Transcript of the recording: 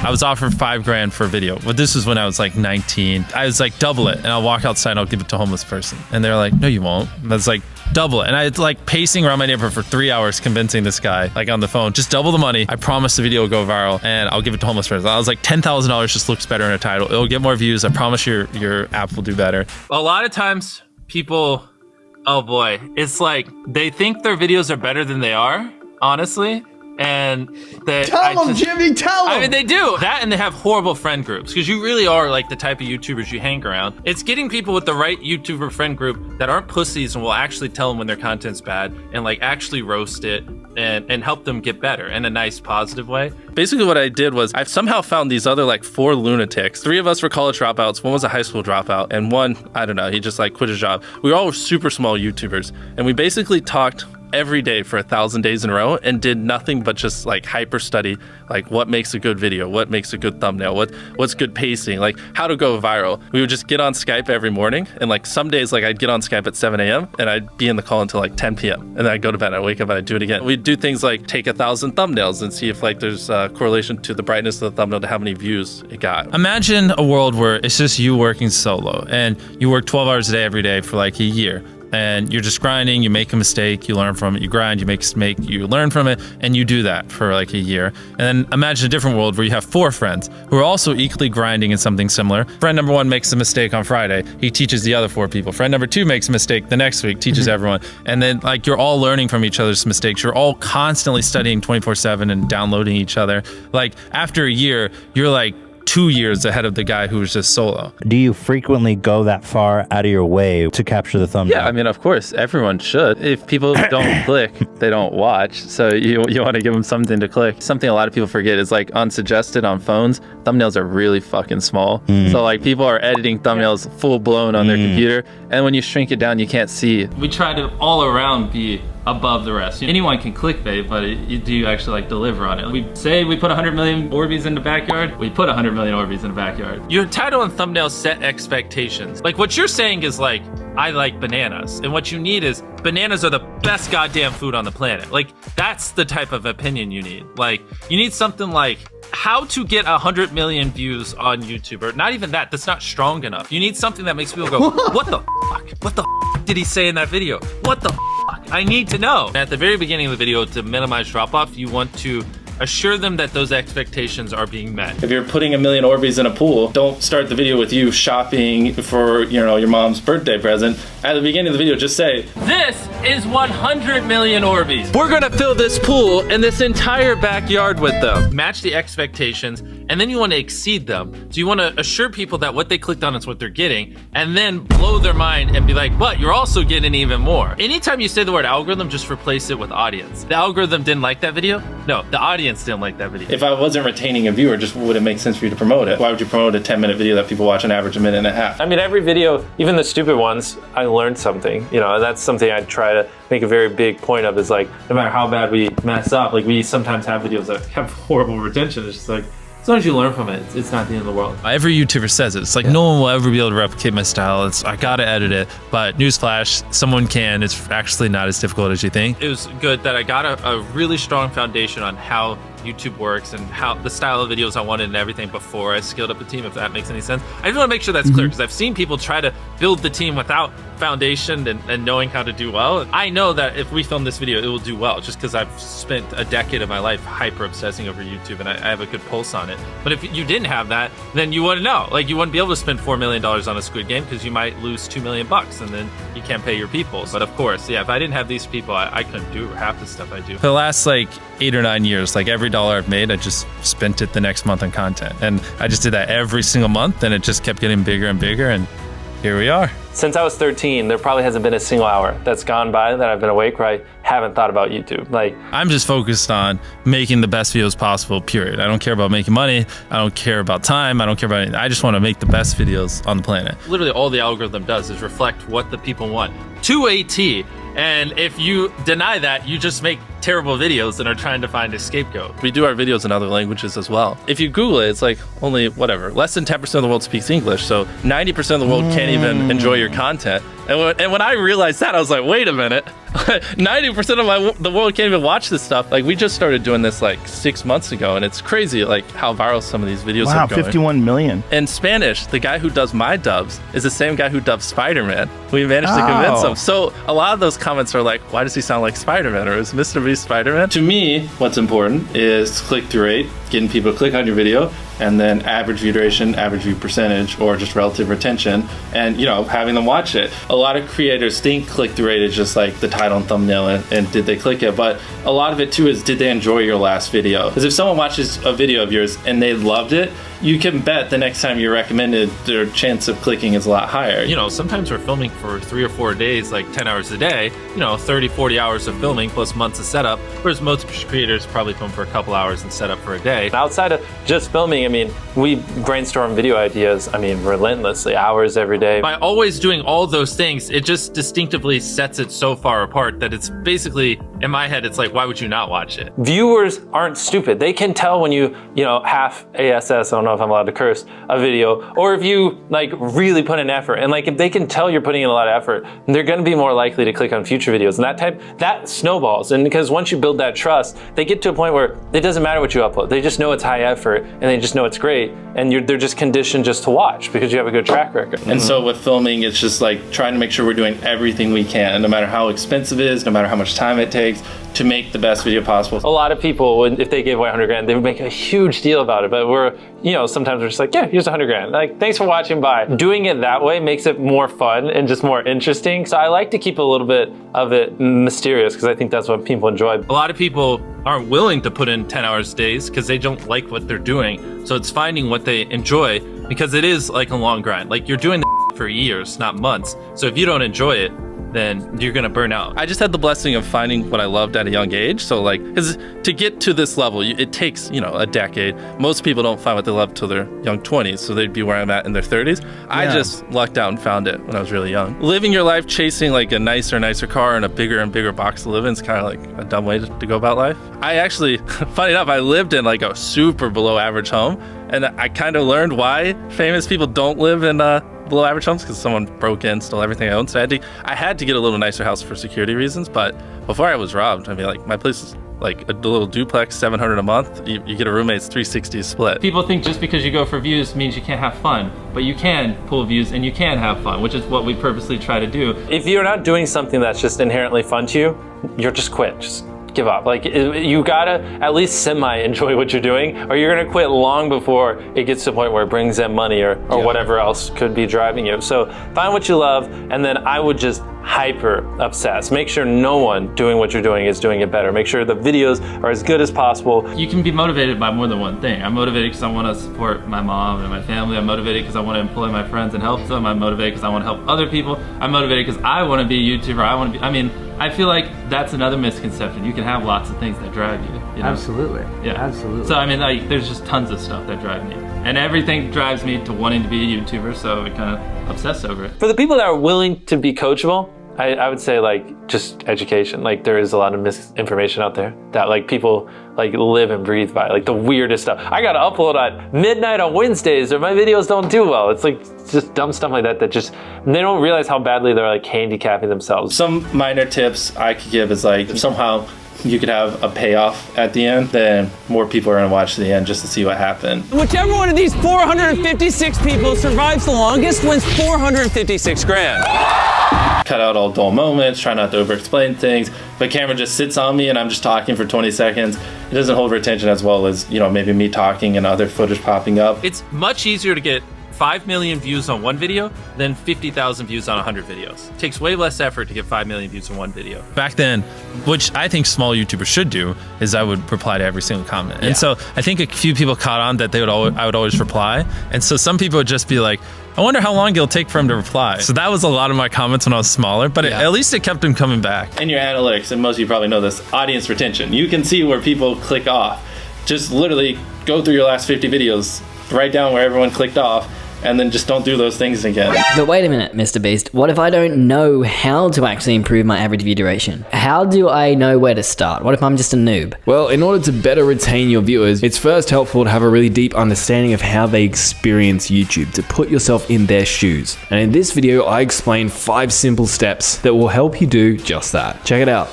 I was offered $5,000 for a video, but this was when I was like 19. I was like, double it, and I'll walk outside and I'll give it to a homeless person. And they're like, no, you won't. And I was like, double it. And I was like pacing around my neighborhood for 3 hours convincing this guy, like on the phone, just double the money. I promise the video will go viral and I'll give it to a homeless person. I was like, $10,000 just looks better in a title. It'll get more views. I promise your app will do better. A lot of times people, oh boy, it's like they think their videos are better than they are, honestly. And tell them, Jimmy, tell them. I mean, they do that, and they have horrible friend groups because you really are like the type of YouTubers you hang around. It's getting people with the right YouTuber friend group that aren't pussies and will actually tell them when their content's bad and like actually roast it and help them get better in a nice, positive way. Basically, what I did was I've somehow found these other like 4 lunatics. 3 of us were college dropouts. 1 was a high school dropout, and 1, I don't know, he just like quit his job. We were all super small YouTubers, and we basically talked every day for 1,000 days in a row and did nothing but just like hyper study like what makes a good video, what makes a good thumbnail, what's good pacing, like how to go viral. We would just get on Skype every morning, and like some days like I'd get on Skype at 7 a.m. and I'd be in the call until like 10 p.m. and then I'd go to bed, I'd wake up and I'd do it again. We'd do things like take 1,000 thumbnails and see if like there's a correlation to the brightness of the thumbnail to how many views it got. Imagine a world where it's just you working solo and you work 12 hours a day every day for like a year. And you're just grinding, you make a mistake, you learn from it, you grind, you make a mistake, you learn from it, and you do that for like a year. And then imagine a different world where you have 4 friends who are also equally grinding in something similar. Friend number 1 makes a mistake on Friday, he teaches the other 4 people. Friend number 2 makes a mistake the next week, teaches everyone. And then like you're all learning from each other's mistakes. You're all constantly studying 24/7 and downloading each other. Like after a year, you're like 2 years ahead of the guy who was just solo. Do you frequently go that far out of your way to capture the thumbnail? Yeah, I mean, of course, everyone should. If people don't click, they don't watch. So you want to give them something to click. Something a lot of people forget is like unsuggested on phones, thumbnails are really fucking small. So like people are editing thumbnails full blown on their computer. And when you shrink it down, you can't see. We try to all around be above the rest. Anyone can clickbait, but do you actually like deliver on it? We say we put 100 million Orbeez in the backyard, we put 100 million Orbeez in the backyard. Your title and thumbnail set expectations. Like what you're saying is like, I like bananas. And what you need is bananas are the best goddamn food on the planet. Like that's the type of opinion you need. Like you need something like how to get 100 million views on YouTube, or not even that, that's not strong enough. You need something that makes people go, what the fuck? What the fuck did he say in that video? What the fuck? I need to know. At the very beginning of the video, to minimize drop off, you want to assure them that those expectations are being met. If you're putting 1 million Orbeez in a pool, don't start the video with you shopping for, you know, your mom's birthday present. At the beginning of the video, just say, this is 100 million Orbeez. We're gonna fill this pool and this entire backyard with them. Match the expectations, and then you want to exceed them. So you want to assure people that what they clicked on is what they're getting, and then blow their mind and be like, but you're also getting even more. Anytime you say the word algorithm, just replace it with audience. The algorithm didn't like that video? No, the audience didn't like that video. If I wasn't retaining a viewer, just would it make sense for you to promote it? Why would you promote a 10-minute video that people watch on average a minute and a half? I mean, every video, even the stupid ones, I learned something, you know, and that's something I try to make a very big point of, is like, no matter how bad we mess up, like we sometimes have videos that have horrible retention. It's just like, as long as you learn from it, it's not the end of the world. Every YouTuber says it. It's like, no one will ever be able to replicate my style. I gotta edit it. But newsflash, someone can. It's actually not as difficult as you think. It was good that I got a really strong foundation on how YouTube works and how the style of videos I wanted and everything before I scaled up the team, if that makes any sense. I just want to make sure that's clear, because I've seen people try to build the team without foundation and knowing how to do well. I know that if we film this video, it will do well, just because I've spent a decade of my life hyper obsessing over YouTube and I have a good pulse on it. But if you didn't have that, then you wouldn't know. Like, you wouldn't be able to spend $4 million on a Squid Game, because you might lose $2 million and then you can't pay your people. But of course, yeah, if I didn't have these people, I couldn't do half the stuff I do. For the last like 8 or 9 years, like every dollar I've made, I just spent it the next month on content. And I just did that every single month, and it just kept getting bigger and bigger, and here we are. Since I was 13, there probably hasn't been a single hour that's gone by that I've been awake where I haven't thought about YouTube. Like, I'm just focused on making the best videos possible, period. I don't care about making money. I don't care about time. I don't care about anything. I just want to make the best videos on the planet. Literally all the algorithm does is reflect what the people want to a T. And if you deny that, you just make terrible videos and are trying to find a scapegoat. We do our videos in other languages as well. If you Google it, it's like only whatever, less than 10% of the world speaks English. So 90% of the world can't even enjoy your content. And when I realized that, I was like, wait a minute. 90% of the world can't even watch this stuff. Like, we just started doing this like 6 months ago, and it's crazy like how viral some of these videos are going. 51 million. In Spanish, the guy who does my dubs is the same guy who dubbed Spider-Man. We managed to convince him. So a lot of those comments are like, why does he sound like Spider-Man? Or is MrBeast Spider-Man? To me, what's important is click-through rate, getting people to click on your video, and then average view duration, average view percentage, or just relative retention, and, you know, having them watch it. A lot of creators think click-through rate is just like the title and thumbnail and did they click it, but a lot of it too is, did they enjoy your last video? Because if someone watches a video of yours and they loved it, you can bet the next time you recommend it, their chance of clicking is a lot higher. You know, sometimes we're filming for 3 or 4 days, like 10 hours a day, you know, 30, 40 hours of filming plus months of setup, whereas most creators probably film for a couple hours and set up for a day. Outside of just filming, I mean, we brainstorm video ideas, I mean, relentlessly, hours every day. By always doing all those things, it just distinctively sets it so far apart that it's basically, in my head, it's like, why would you not watch it? Viewers aren't stupid. They can tell when you know, half ASS, I don't know if I'm allowed to curse, a video, or if you like really put in effort. And like, if they can tell you're putting in a lot of effort, they're gonna be more likely to click on future videos. And that snowballs. And because once you build that trust, they get to a point where it doesn't matter what you upload. They just know it's high effort and they just know it's great. And they're just conditioned just to watch because you have a good track record. And so with filming, it's just like trying to make sure we're doing everything we can, no matter how expensive it is, no matter how much time it takes, to make the best video possible. A lot of people, if they gave away 100 grand, they would make a huge deal about it. But we're, you know, sometimes we're just like, yeah, here's 100 grand. Like, thanks for watching, bye. Doing it that way makes it more fun and just more interesting. So I like to keep a little bit of it mysterious because I think that's what people enjoy. A lot of people aren't willing to put in 10 hours days because they don't like what they're doing. So it's finding what they enjoy, because it is like a long grind. Like, you're doing the for years, not months. So if you don't enjoy it, then you're gonna burn out. I just had the blessing of finding what I loved at a young age. So like, because to get to this level, it takes, you know, a decade. Most people don't find what they love till their young 20s, so they'd be where I'm at in their 30s. Yeah. I just lucked out and found it when I was really young. Living your life chasing like a nicer car and a bigger and bigger box to live in is kind of like a dumb way to go about life. I actually, funny enough, I lived in like a super below average home, and I kind of learned why famous people don't live in below average homes, because someone broke in, stole everything I owned. So I had to get a little nicer house for security reasons. But before I was robbed, I mean, like, my place is like a little duplex, $700 a month. You get a roommate's $360 split. People think just because you go for views means you can't have fun, but you can pull views and you can have fun, which is what we purposely try to do. If you're not doing something that's just inherently fun to you, you're just quit. Just give up. Like, you gotta at least semi-enjoy what you're doing, or you're gonna quit long before it gets to the point where it brings in money or whatever else could be driving you. So find what you love, and then I would just hyper obsess. Make sure no one doing what you're doing is doing it better. Make sure the videos are as good as possible. You can be motivated by more than one thing. I'm motivated because I want to support my mom and my family. I'm motivated because I want to employ my friends and help them. I'm motivated because I want to help other people. I'm motivated because I want to be a YouTuber. I mean, I feel like that's another misconception. You can have lots of things that drive you. You know? Absolutely. Yeah. Absolutely. So I mean, like, there's just tons of stuff that drive me. And everything drives me to wanting to be a YouTuber, so I kind of obsess over it. For the people that are willing to be coachable, I would say, like, just education. Like, there is a lot of misinformation out there that, like, people like live and breathe by, like the weirdest stuff. I gotta upload at midnight on Wednesdays or my videos don't do well. It's like just dumb stuff like that just, they don't realize how badly they're like handicapping themselves. Some minor tips I could give is like, if somehow you could have a payoff at the end, then more people are gonna watch to the end just to see what happened. Whichever one of these 456 people survives the longest wins 456 grand. Cut out all dull moments, try not to over-explain things. If a camera just sits on me and I'm just talking for 20 seconds, it doesn't hold retention as well as, you know, maybe me talking and other footage popping up. It's much easier to get 5 million views on one video than 50,000 views on 100 videos. It takes way less effort to get 5 million views on one video. Back then, which I think small YouTubers should do, is I would reply to every single comment. And so I think a few people caught on that I would always reply. And so some people would just be like, I wonder how long it'll take for him to reply. So that was a lot of my comments when I was smaller, but at least it kept him coming back. In your analytics, and most of you probably know this, audience retention. You can see where people click off. Just literally go through your last 50 videos, write down where everyone clicked off, and then just don't do those things again. But wait a minute, MrBeast. What if I don't know how to actually improve my average view duration? How do I know where to start? What if I'm just a noob? Well, in order to better retain your viewers, it's first helpful to have a really deep understanding of how they experience YouTube, to put yourself in their shoes. And in this video, I explain 5 simple steps that will help you do just that. Check it out.